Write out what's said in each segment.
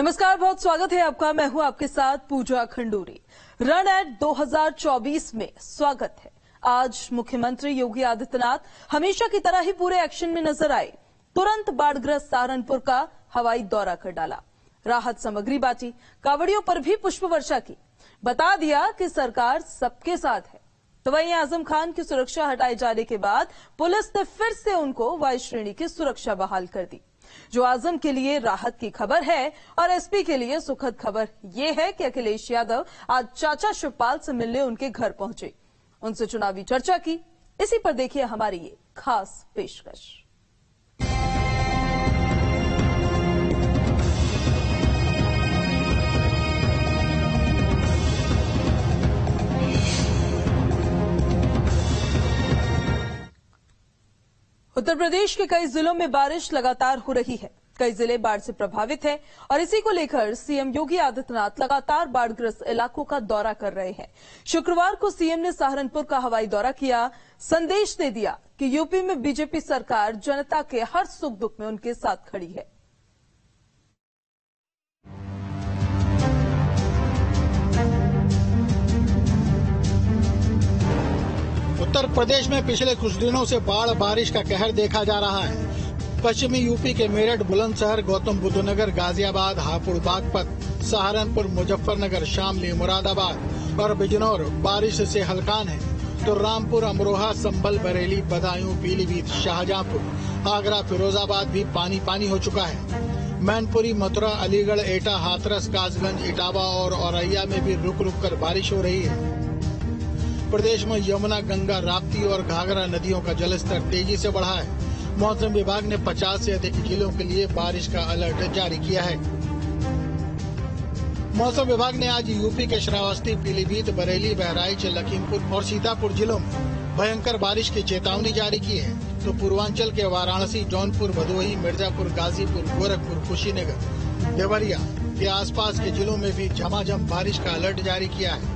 नमस्कार, बहुत स्वागत है आपका। मैं हूं आपके साथ पूजा खंडूरी। रन एट 2024 में स्वागत है। आज मुख्यमंत्री योगी आदित्यनाथ हमेशा की तरह ही पूरे एक्शन में नजर आए। तुरंत बाढ़ग्रस्त सहारनपुर का हवाई दौरा कर डाला, राहत सामग्री बांटी, कांवड़ियों पर भी पुष्प वर्षा की, बता दिया कि सरकार सबके साथ है। तो वहीं आजम खान की सुरक्षा हटाए जाने के बाद पुलिस ने फिर से उनको वायु श्रेणी की सुरक्षा बहाल कर दी। जो आजम के लिए राहत की खबर है और एसपी के लिए सुखद खबर यह है कि अखिलेश यादव आज चाचा शिवपाल से मिलने उनके घर पहुंचे, उनसे चुनावी चर्चा की। इसी पर देखिए हमारी ये खास पेशकश। उत्तर प्रदेश के कई जिलों में बारिश लगातार हो रही है। कई जिले बाढ़ से प्रभावित हैं और इसी को लेकर सीएम योगी आदित्यनाथ लगातार बाढ़ग्रस्त इलाकों का दौरा कर रहे हैं। शुक्रवार को सीएम ने सहारनपुर का हवाई दौरा किया, संदेश दे दिया कि यूपी में बीजेपी सरकार जनता के हर सुख दुख में उनके साथ खड़ी है। उत्तर प्रदेश में पिछले कुछ दिनों से बाढ़ बारिश का कहर देखा जा रहा है। पश्चिमी यूपी के मेरठ, बुलंदशहर, गौतम बुद्ध नगर, गाजियाबाद, हापुड़, बागपत, सहारनपुर, मुजफ्फरनगर, शामली, मुरादाबाद और बिजनौर बारिश से हलकान है। तो रामपुर, अमरोहा, संभल, बरेली, बदायूं, पीलीभीत, शाहजहांपुर, आगरा, फिरोजाबाद भी पानी पानी हो चुका है। मैनपुरी, मथुरा, अलीगढ़, एटा, हाथरस, कासगंज, इटावा और औरैया में भी रुक रुक कर बारिश हो रही है। प्रदेश में यमुना, गंगा, राप्ती और घाघरा नदियों का जलस्तर तेजी से बढ़ा है। मौसम विभाग ने 50 से अधिक जिलों के लिए बारिश का अलर्ट जारी किया है। मौसम विभाग ने आज यूपी के श्रावस्ती, पीलीभीत, बरेली, बहराइच, लखीमपुर और सीतापुर जिलों में भयंकर बारिश की चेतावनी जारी की है। तो पूर्वांचल के वाराणसी, जौनपुर, भदोही, मिर्जापुर, गाजीपुर, गोरखपुर, कुशीनगर, देवरिया के आसपास के जिलों में भी झमाझम बारिश का अलर्ट जारी किया है।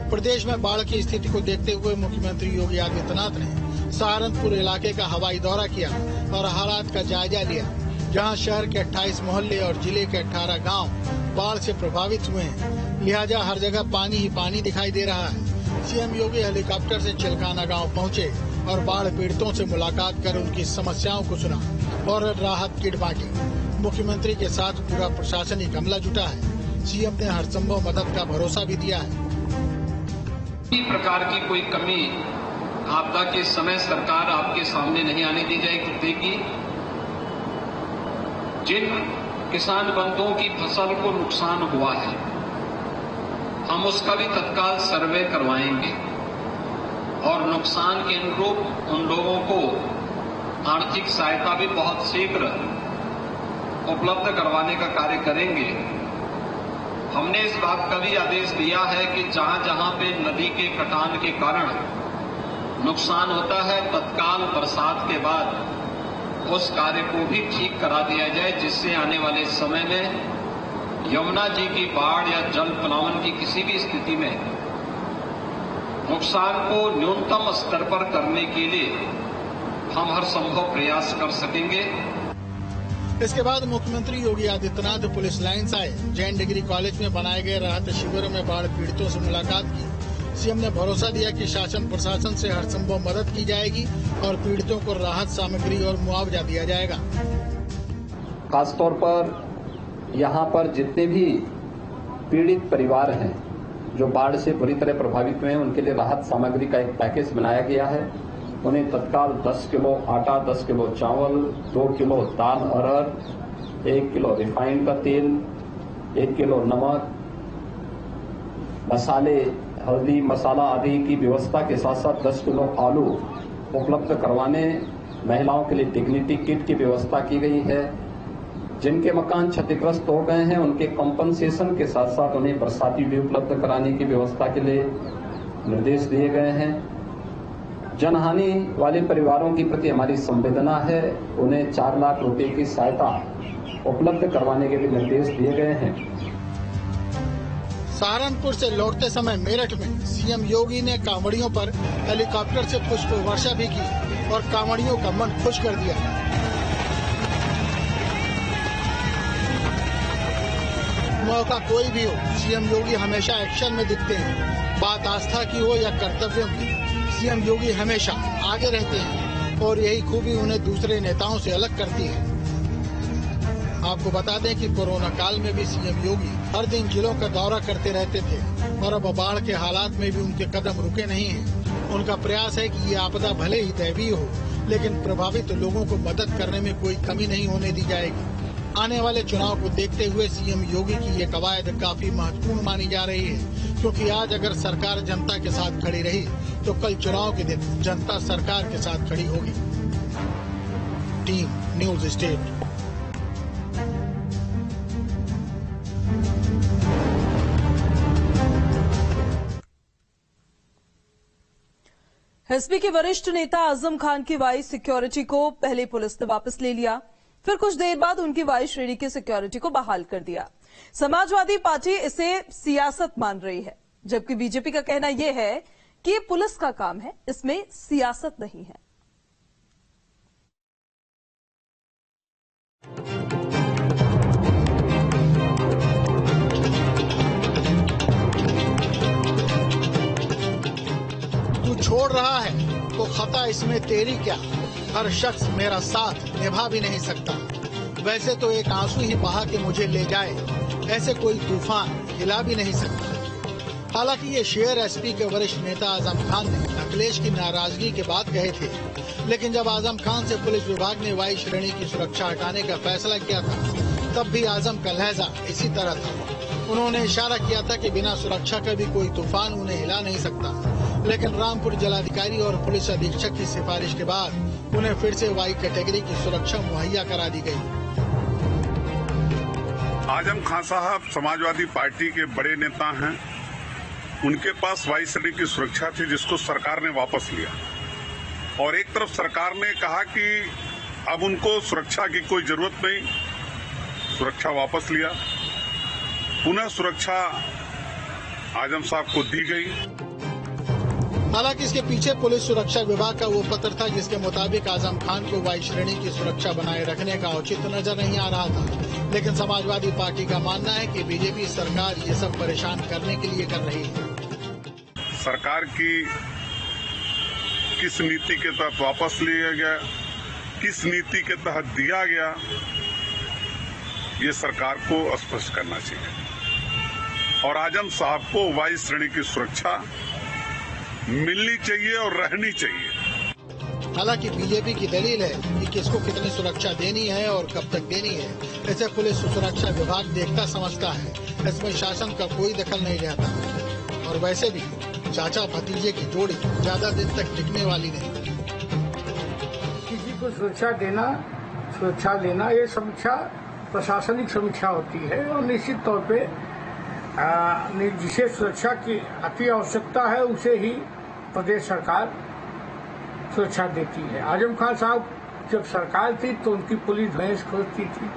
प्रदेश में बाढ़ की स्थिति को देखते हुए मुख्यमंत्री योगी आदित्यनाथ ने सहारनपुर इलाके का हवाई दौरा किया और हालात का जायजा लिया, जहां शहर के 28 मोहल्ले और जिले के 18 गांव बाढ़ से प्रभावित हुए हैं। लिहाजा हर जगह पानी ही पानी दिखाई दे रहा है। सीएम योगी हेलीकॉप्टर से चिलकाना गांव पहुंचे और बाढ़ पीड़ितों से मुलाकात कर उनकी समस्याओं को सुना और राहत किट बांटी। मुख्यमंत्री के साथ पूरा प्रशासनिक अमला जुटा है। सीएम ने हर संभव मदद का भरोसा भी दिया है। किसी प्रकार की कोई कमी आपदा के समय सरकार आपके सामने नहीं आने दी जाएगी। जिन किसान बंधुओं की फसल को नुकसान हुआ है, हम उसका भी तत्काल सर्वे करवाएंगे और नुकसान के अनुरूप उन लोगों को आर्थिक सहायता भी बहुत शीघ्र उपलब्ध करवाने का कार्य करेंगे। हमने इस बात का भी आदेश दिया है कि जहां जहां पे नदी के कटान के कारण नुकसान होता है, तत्काल बरसात के बाद उस कार्य को भी ठीक करा दिया जाए, जिससे आने वाले समय में यमुना जी की बाढ़ या जल प्लावन की किसी भी स्थिति में नुकसान को न्यूनतम स्तर पर करने के लिए हम हर संभव प्रयास कर सकेंगे। इसके बाद मुख्यमंत्री योगी आदित्यनाथ पुलिस लाइन्स आए। जैन डिग्री कॉलेज में बनाए गए राहत शिविरों में बाढ़ पीड़ितों से मुलाकात की। सीएम ने भरोसा दिया कि शासन प्रशासन से हर संभव मदद की जाएगी और पीड़ितों को राहत सामग्री और मुआवजा दिया जाएगा। खासतौर पर यहाँ पर जितने भी पीड़ित परिवार हैं जो बाढ़ से बुरी तरह प्रभावित हुए हैं, उनके लिए राहत सामग्री का एक पैकेज बनाया गया है। उन्हें तत्काल 10 किलो आटा, 10 किलो चावल, 2 किलो दाल अरहर, 1 किलो रिफाइंड का तेल, 1 किलो नमक, मसाले, हल्दी, मसाला आदि की व्यवस्था के साथ साथ 10 किलो आलू उपलब्ध करवाने, महिलाओं के लिए डिग्निटी किट की व्यवस्था की गई है। जिनके मकान क्षतिग्रस्त हो गए हैं उनके कंपनसेशन के साथ साथ उन्हें बरसाती भी उपलब्ध कराने की व्यवस्था के लिए निर्देश दिए गए हैं। जनहानि वाले परिवारों के प्रति हमारी संवेदना है, उन्हें 4 लाख रुपए की सहायता उपलब्ध करवाने के लिए निर्देश दिए गए हैं। सहारनपुर से लौटते समय मेरठ में सीएम योगी ने कांवड़ियों पर हेलीकॉप्टर से पुष्प वर्षा भी की और कांवड़ियों का मन खुश कर दिया। मौका कोई भी हो, सीएम योगी हमेशा एक्शन में दिखते हैं। बात आस्था की हो या कर्तव्यों की, सीएम योगी हमेशा आगे रहते हैं और यही खूबी उन्हें दूसरे नेताओं से अलग करती है। आपको बता दें कि कोरोना काल में भी सीएम योगी हर दिन जिलों का दौरा करते रहते थे और अब बाढ़ के हालात में भी उनके कदम रुके नहीं हैं। उनका प्रयास है कि ये आपदा भले ही दैवीय हो, लेकिन प्रभावित लोगों को मदद करने में कोई कमी नहीं होने दी जाएगी। आने वाले चुनाव को देखते हुए सीएम योगी की ये कवायद काफी महत्वपूर्ण मानी जा रही है, क्योंकि आज अगर सरकार जनता के साथ खड़ी रही तो कल चुनाव के दिन जनता सरकार के साथ खड़ी होगी। Team news state. एसपी के वरिष्ठ नेता आजम खान की वाई सिक्योरिटी को पहले पुलिस ने वापस ले लिया, फिर कुछ देर बाद उनकी वाई श्रेणी की सिक्योरिटी को बहाल कर दिया। समाजवादी पार्टी इसे सियासत मान रही है, जबकि बीजेपी का कहना यह है कि ये पुलिस का काम है, इसमें सियासत नहीं है। छोड़ रहा है तो खता इसमें तेरी क्या, हर शख्स मेरा साथ निभा भी नहीं सकता। वैसे तो एक आंसू ही बहा के मुझे ले जाए, ऐसे कोई तूफान हिला भी नहीं सकता। हालांकि ये शेर एसपी के वरिष्ठ नेता आजम खान ने अखिलेश की नाराजगी के बाद कहे थे, लेकिन जब आजम खान से पुलिस विभाग ने वाई श्रेणी की सुरक्षा हटाने का फैसला किया था, तब भी आजम का लहजा इसी तरह था। उन्होंने इशारा किया था कि बिना सुरक्षा का भी कोई तूफान उन्हें हिला नहीं सकता, लेकिन रामपुर जिलाधिकारी और पुलिस अधीक्षक की सिफारिश के बाद उन्हें फिर से वाई कैटेगरी की सुरक्षा मुहैया करा दी गई। आजम खान साहब समाजवादी पार्टी के बड़े नेता हैं। उनके पास वाई श्रेणी की सुरक्षा थी, जिसको सरकार ने वापस लिया, और एक तरफ सरकार ने कहा कि अब उनको सुरक्षा की कोई जरूरत नहीं, सुरक्षा वापस लिया। पुनः सुरक्षा आजम साहब को दी गई। हालांकि इसके पीछे पुलिस सुरक्षा विभाग का वो पत्र था, जिसके मुताबिक आजम खान को वाई श्रेणी की सुरक्षा बनाए रखने का औचित्य नजर नहीं आ रहा था। लेकिन समाजवादी पार्टी का मानना है कि बीजेपी सरकार ये सब परेशान करने के लिए कर रही है। सरकार की किस नीति के तहत वापस लिया गया, किस नीति के तहत दिया गया, ये सरकार को स्पष्ट करना चाहिए। और आजम साहब को वाई श्रेणी की सुरक्षा मिलनी चाहिए और रहनी चाहिए। हालांकि बीजेपी की दलील है कि किसको कितनी सुरक्षा देनी है और कब तक देनी है, इसे पुलिस सुरक्षा विभाग देखता समझता है। इसमें शासन का कोई दखल नहीं रहता। और वैसे भी चाचा भतीजे की जोड़ी ज्यादा दिन तक टिकने वाली नहीं। किसी को सुरक्षा देना, सुरक्षा लेना, ये समीक्षा प्रशासनिक समीक्षा होती है और निश्चित तौर पे जिसे सुरक्षा की अति आवश्यकता है उसे ही प्रदेश सरकार सुरक्षा देती है। आजम खान साहब जब सरकार थी तो उनकी पुलिस भैंस खोजती थी।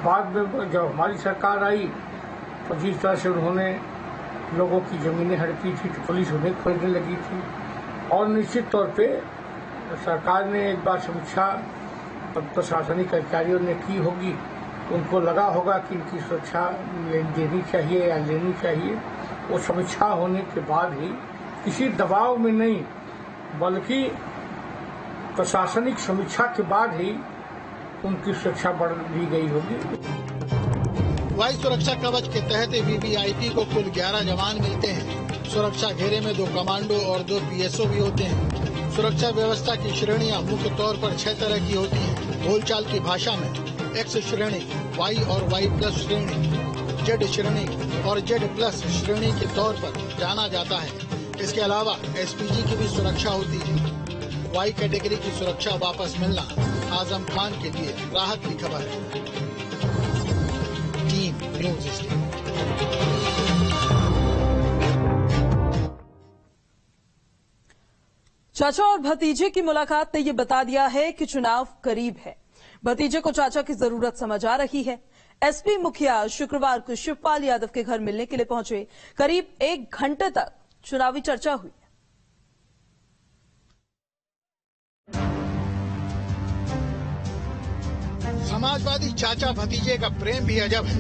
बाद में जब हमारी सरकार आई तो जिस तरह से उन्होंने लोगों की जमीनें हड़पी थी तो पुलिस उन्हें खोजने लगी थी। और निश्चित तौर पे सरकार ने एक बार समीक्षा प्रशासनिक अधिकारियों ने की होगी, उनको लगा होगा कि इनकी सुरक्षा देनी चाहिए या लेनी चाहिए। वो समीक्षा होने के बाद ही, किसी दबाव में नहीं बल्कि प्रशासनिक समीक्षा के बाद ही उनकी सुरक्षा बढ़ दी गई होगी। वाई सुरक्षा कवच के तहत वीवीआईपी को कुल 11 जवान मिलते हैं। सुरक्षा घेरे में 2 कमांडो और 2 पीएसओ भी होते हैं। सुरक्षा व्यवस्था की श्रेणियां मुख्य तौर पर 6 तरह की होती हैं। बोलचाल की भाषा में एक्स श्रेणी, वाई और वाई प्लस श्रेणी, जेड श्रेणी और जेड प्लस श्रेणी के तौर पर जाना जाता है। इसके अलावा एसपीजी की भी सुरक्षा होती है। वाई कैटेगरी की सुरक्षा वापस मिलना आजम खान के लिए राहत की खबर है। Team news state. चाचा और भतीजे की मुलाकात ने यह बता दिया है कि चुनाव करीब है। भतीजे को चाचा की जरूरत समझ आ रही है। एसपी मुखिया शुक्रवार को शिवपाल यादव के घर मिलने के लिए पहुंचे। करीब 1 घंटे तक चुनावी चर्चा हुई। समाजवादी चाचा भतीजे का प्रेम भी अजब है।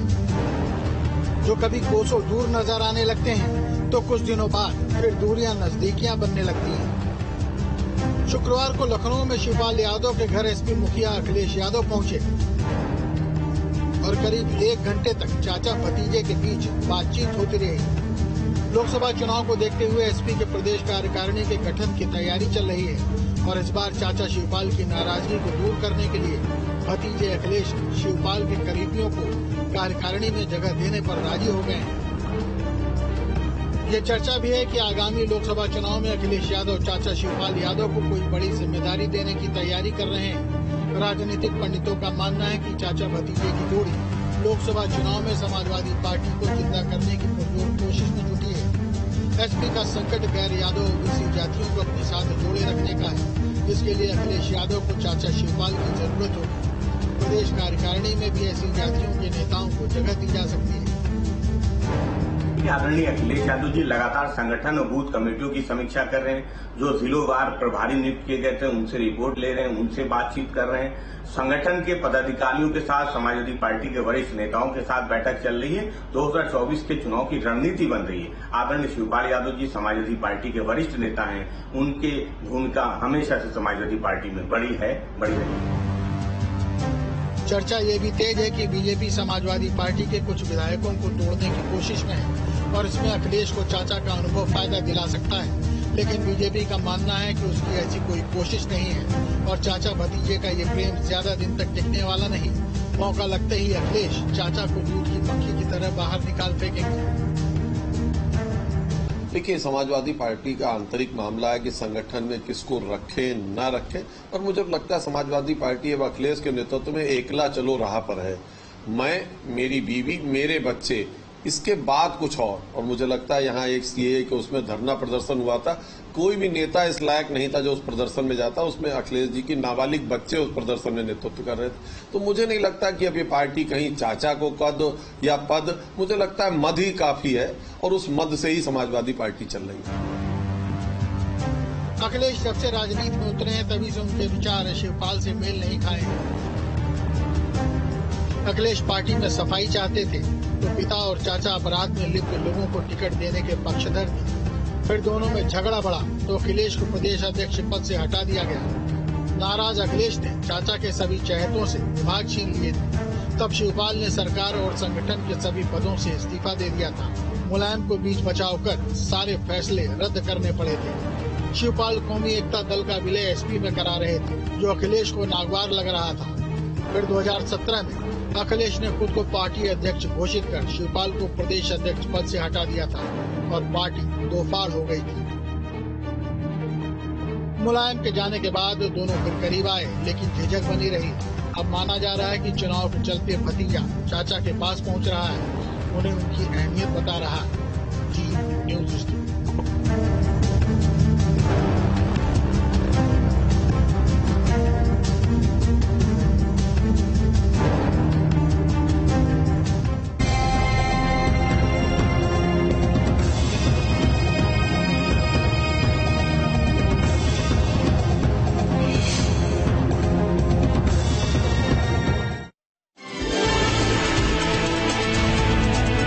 जो कभी कोसों दूर नजर आने लगते हैं तो कुछ दिनों बाद फिर दूरियां नजदीकियां बनने लगती हैं। शुक्रवार को लखनऊ में शिवपाल यादव के घर एसपी मुखिया अखिलेश यादव पहुंचे और करीब 1 घंटे तक चाचा भतीजे के बीच बातचीत होती रही। लोकसभा चुनाव को देखते हुए एसपी के प्रदेश कार्यकारिणी के गठन की तैयारी चल रही है और इस बार चाचा शिवपाल की नाराजगी को दूर करने के लिए भतीजे अखिलेश शिवपाल के करीबियों को कार्यकारिणी में जगह देने पर राजी हो गए हैं। ये चर्चा भी है कि आगामी लोकसभा चुनाव में अखिलेश यादव चाचा शिवपाल यादव को कोई बड़ी जिम्मेदारी देने की तैयारी कर रहे हैं। राजनीतिक पंडितों का मानना है कि चाचा भतीजे की जोड़ी लोकसभा चुनाव में समाजवादी पार्टी को जिंदा करने की पुरजोर कोशिश में जुटी है। एसपी का संकट गैर यादव ओबीसी जातियों को अपने साथ जोड़े रखने का है। इसके लिए अखिलेश यादव को चाचा शिवपाल की जरूरत होगी। प्रदेश कार्यकारिणी में भी ऐसी जातियों के नेताओं को जगह दी जा सकती है। आदरणीय अखिलेश यादव जी लगातार संगठन और बूथ कमेटियों की समीक्षा कर रहे हैं। जो जिलोवार प्रभारी नियुक्त किए गए थे उनसे रिपोर्ट ले रहे हैं, उनसे बातचीत कर रहे हैं। संगठन के पदाधिकारियों के साथ समाजवादी पार्टी के वरिष्ठ नेताओं के साथ बैठक चल रही है। 2024 के चुनाव की रणनीति बन रही है। आदरणीय शिवपाल यादव जी समाजवादी पार्टी के वरिष्ठ नेता हैं, उनकी भूमिका हमेशा से समाजवादी पार्टी में बड़ी है, बड़ी रही। चर्चा ये भी तेज है कि बीजेपी समाजवादी पार्टी के कुछ विधायकों को तोड़ने की कोशिश में है और इसमें अखिलेश को चाचा का अनुभव फायदा दिला सकता है। लेकिन बीजेपी का मानना है कि उसकी ऐसी कोई कोशिश नहीं है और चाचा भतीजे का ये प्रेम ज्यादा दिन तक टिकने वाला नहीं। मौका लगते ही अखिलेश चाचा को दूध की मक्खी की तरह बाहर निकाल फेंकेंगे। देखिए, समाजवादी पार्टी का आंतरिक मामला है कि संगठन में किसको रखें न रखें, और मुझे लगता है समाजवादी पार्टी अब अखिलेश के नेतृत्व में एकला चलो राह पर है। मैं, मेरी बीवी, मेरे बच्चे, इसके बाद कुछ और मुझे लगता है यहाँ एक सीए के उसमें धरना प्रदर्शन हुआ था, कोई भी नेता इस लायक नहीं था जो उस प्रदर्शन में जाता। उसमें अखिलेश जी की नाबालिग बच्चे उस प्रदर्शन में नेतृत्व कर रहे थे। तो मुझे नहीं लगता कि अब ये पार्टी कहीं चाचा को कद या पद, मुझे लगता है मद ही काफी है और उस मद से ही समाजवादी पार्टी चल रही है। अखिलेश जब से राजनीति में उतरे हैं तभी से उनके विचार शिवपाल से मेल नहीं खाए हैं। अखिलेश पार्टी में सफाई चाहते थे तो पिता और चाचा अपराध में लिप्त लोगों को टिकट देने के पक्षधर थे। फिर दोनों में झगड़ा बढ़ा तो अखिलेश को प्रदेश अध्यक्ष पद से हटा दिया गया। नाराज अखिलेश ने चाचा के सभी चहेतों से विभाग छीन लिए थे। तब शिवपाल ने सरकार और संगठन के सभी पदों से इस्तीफा दे दिया था। मुलायम को बीच बचाव कर सारे फैसले रद्द करने पड़े थे। शिवपाल कौमी एकता दल का विलय एसपी में करा रहे थे जो अखिलेश को नागवार लग रहा था। फिर 2017 में अखिलेश ने खुद को पार्टी अध्यक्ष घोषित कर शिवपाल को प्रदेश अध्यक्ष पद से हटा दिया था और पार्टी दो फाड़ हो गई थी। मुलायम के जाने के बाद दोनों फिर करीब आए लेकिन झिझक बनी रही। अब माना जा रहा है कि चुनाव के चलते भतीजा चाचा के पास पहुंच रहा है, उन्हें उनकी अहमियत बता रहा है। जी न्यूज़ स्टूडियो।